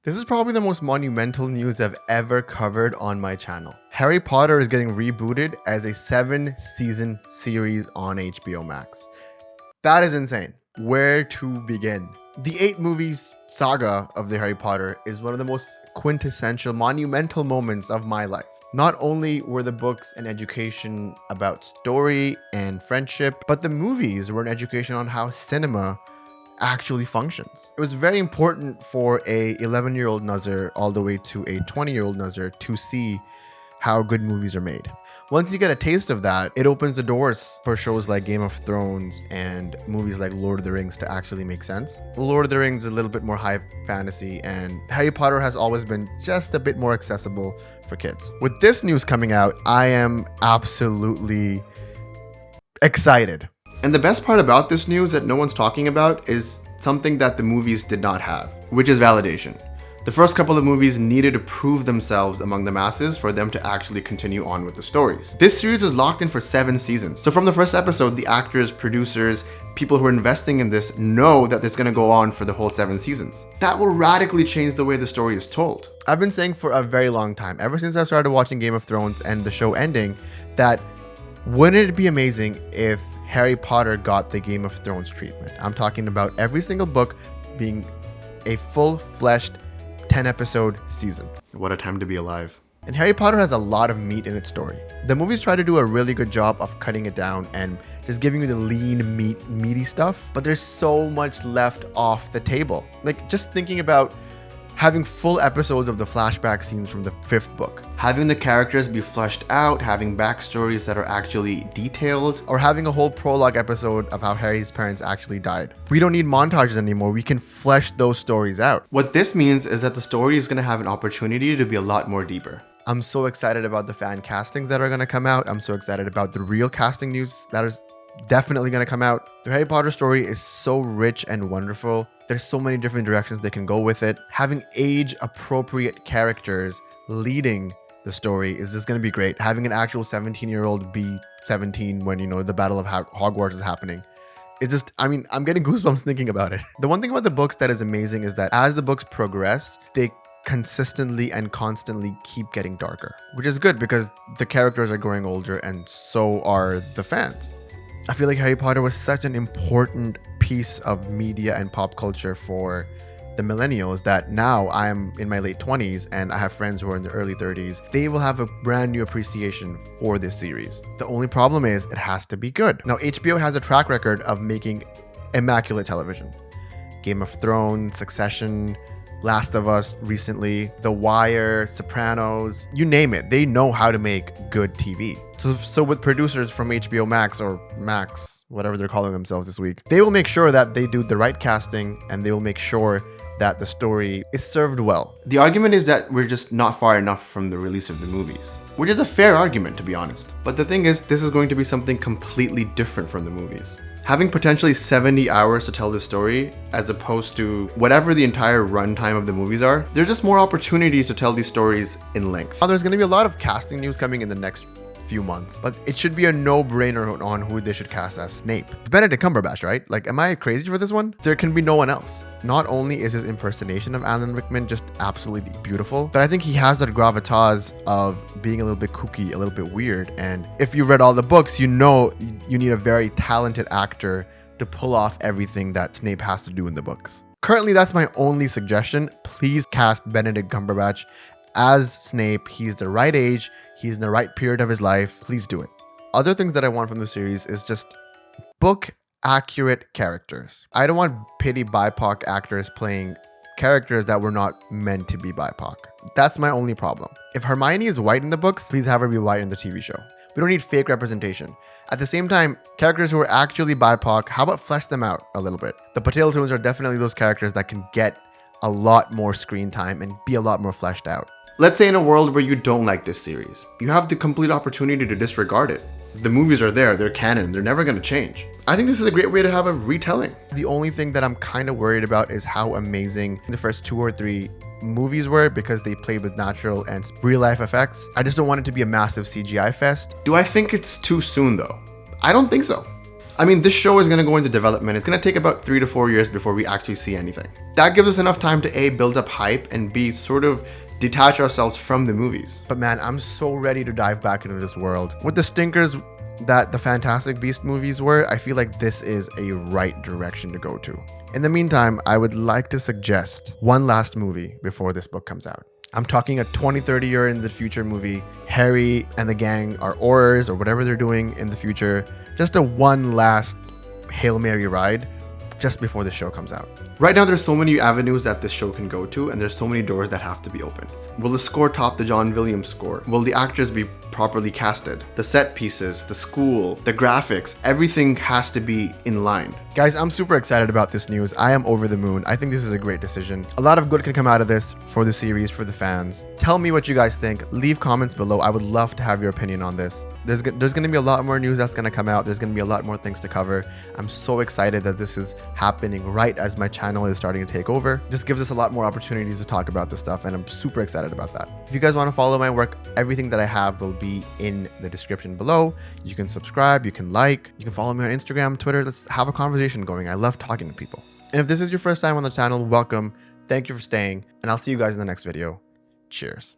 This is probably the most monumental news I've ever covered on my channel. Harry Potter is getting rebooted as a 7-season series on HBO Max. That is insane. Where to begin? The 8 movies saga of the Harry Potter is one of the most quintessential, monumental moments of my life. Not only were the books an education about story and friendship, but the movies were an education on how cinema actually functions. It was very important for a 11-year-old Nazar all the way to a 20-year-old Nazar to see how good movies are made. Once you get a taste of that, it opens the doors for shows like Game of Thrones and movies like Lord of the Rings to actually make sense. Lord of the Rings is a little bit more high fantasy, and Harry Potter has always been just a bit more accessible for kids. With this news coming out, I am absolutely excited. And the best part about this news that no one's talking about is something that the movies did not have, which is validation. The first couple of movies needed to prove themselves among the masses for them to actually continue on with the stories. This series is locked in for 7 seasons. So from the first episode, the actors, producers, people who are investing in this know that it's going to go on for the whole 7 seasons. That will radically change the way the story is told. I've been saying for a very long time, ever since I started watching Game of Thrones and the show ending, that wouldn't it be amazing if Harry Potter got the Game of Thrones treatment? I'm talking about every single book being a full-fleshed 10-episode season. What a time to be alive. And Harry Potter has a lot of meat in its story. The movies try to do a really good job of cutting it down and just giving you the lean, meaty stuff, but there's so much left off the table. Like, just thinking about having full episodes of the flashback scenes from the 5th book, having the characters be fleshed out, having backstories that are actually detailed, or having a whole prologue episode of how Harry's parents actually died. We don't need montages anymore. We can flesh those stories out. What this means is that the story is going to have an opportunity to be a lot more deeper. I'm so excited about the fan castings that are going to come out. I'm so excited about the real casting news that is definitely going to come out. The Harry Potter story is so rich and wonderful. There's so many different directions they can go with it. Having age-appropriate characters leading the story is just going to be great. Having an actual 17-year-old be 17 when, the Battle of Hogwarts is happening. It's just, I'm getting goosebumps thinking about it. The one thing about the books that is amazing is that as the books progress, they consistently and constantly keep getting darker, which is good because the characters are growing older and so are the fans. I feel like Harry Potter was such an important piece of media and pop culture for the millennials that now I am in my late 20s and I have friends who are in their early 30s. They will have a brand new appreciation for this series. The only problem is it has to be good. Now, HBO has a track record of making immaculate television. Game of Thrones, Succession, Last of Us recently, The Wire, Sopranos, you name it. They know how to make good TV. So with producers from HBO Max or Max, whatever they're calling themselves this week, they will make sure that they do the right casting and they will make sure that the story is served well. The argument is that we're just not far enough from the release of the movies, which is a fair argument, to be honest. But the thing is, this is going to be something completely different from the movies. Having potentially 70 hours to tell this story, as opposed to whatever the entire runtime of the movies are, there's just more opportunities to tell these stories in length. Now, there's going to be a lot of casting news coming in the next few months, but it should be a no-brainer on who they should cast as Snape. It's Benedict Cumberbatch, right? Like, am I crazy for this one? There can be no one else. Not only is his impersonation of Alan Rickman just absolutely beautiful, but I think he has that gravitas of being a little bit kooky, a little bit weird. And if you've read all the books, you know you need a very talented actor to pull off everything that Snape has to do in the books. Currently, that's my only suggestion. Please cast Benedict Cumberbatch as Snape. He's the right age. He's in the right period of his life. Please do it. Other things that I want from the series is just book accurate characters. I don't want pity BIPOC actors playing characters that were not meant to be BIPOC. That's my only problem. If Hermione is white in the books, please have her be white in the TV show. We don't need fake representation. At the same time, characters who are actually BIPOC, how about flesh them out a little bit? The Patel twins are definitely those characters that can get a lot more screen time and be a lot more fleshed out. Let's say in a world where you don't like this series, you have the complete opportunity to disregard it. The movies are there, they're canon, they're never going to change. I think this is a great way to have a retelling. The only thing that I'm kind of worried about is how amazing the first 2 or 3 movies were because they played with natural and real life effects. I just don't want it to be a massive CGI fest. Do I think it's too soon though? I don't think so. I mean, this show is going to go into development. It's going to take about 3 to 4 years before we actually see anything. That gives us enough time to A, build up hype, and B, sort of detach ourselves from the movies. But man, I'm so ready to dive back into this world. With the stinkers that the Fantastic Beasts movies were, I feel like this is a right direction to go to. In the meantime, I would like to suggest one last movie before this book comes out. I'm talking a 20-30 year in the future movie. Harry and the gang are Aurors or whatever they're doing in the future. Just a one last Hail Mary ride just before the show comes out. Right now, there's so many avenues that this show can go to, and there's so many doors that have to be opened. Will the score top the John Williams score? Will the actors be properly casted? The set pieces, the school, the graphics, everything has to be in line. Guys, I'm super excited about this news. I am over the moon. I think this is a great decision. A lot of good can come out of this for the series, for the fans. Tell me what you guys think. Leave comments below. I would love to have your opinion on this. There's going to be a lot more news that's going to come out. There's going to be a lot more things to cover. I'm so excited that this is happening right as my channel is starting to take over. This gives us a lot more opportunities to talk about this stuff, and I'm super excited about that. If you guys want to follow my work, everything that I have will be in the description below. You can subscribe, you can like, you can follow me on Instagram, Twitter. Let's have a conversation going. I love talking to people. And if this is your first time on the channel, welcome. Thank you for staying, and I'll see you guys in the next video. Cheers.